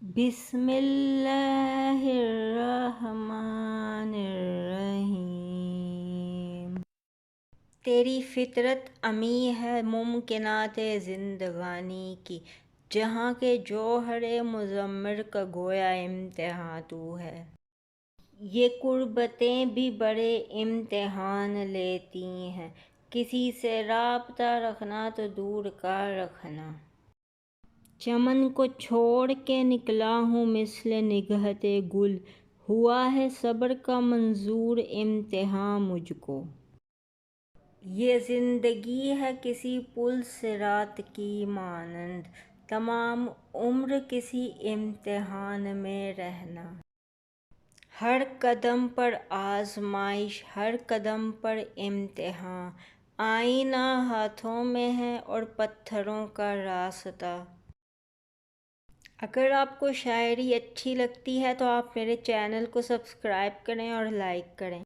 بسم اللہ الرحمن الرحیم۔ تیری فطرت امی ہے ممکنات زندگانی کی، جہاں کے جوہر مضمر کا گویا امتحاں تو ہے۔ یہ قربتیں بھی بڑے امتحان لیتی ہیں، کسی سے رابطہ رکھنا تو دور کا رکھنا۔ چمن کو چھوڑ کے نکلا ہوں مثل نگہت گل، ہوا ہے صبر کا منظور امتحاں مجھ کو۔ یہ زندگی ہے کسی پل صراط کی مانند، تمام عمر کسی امتحان میں رہنا۔ ہر قدم پر آزمائش، ہر قدم پر امتحان، آئینہ ہاتھوں میں ہے اور پتھروں کا راستہ۔ اگر آپ کو شاعری اچھی لگتی ہے تو آپ میرے چینل کو سبسکرائب کریں اور لائک کریں۔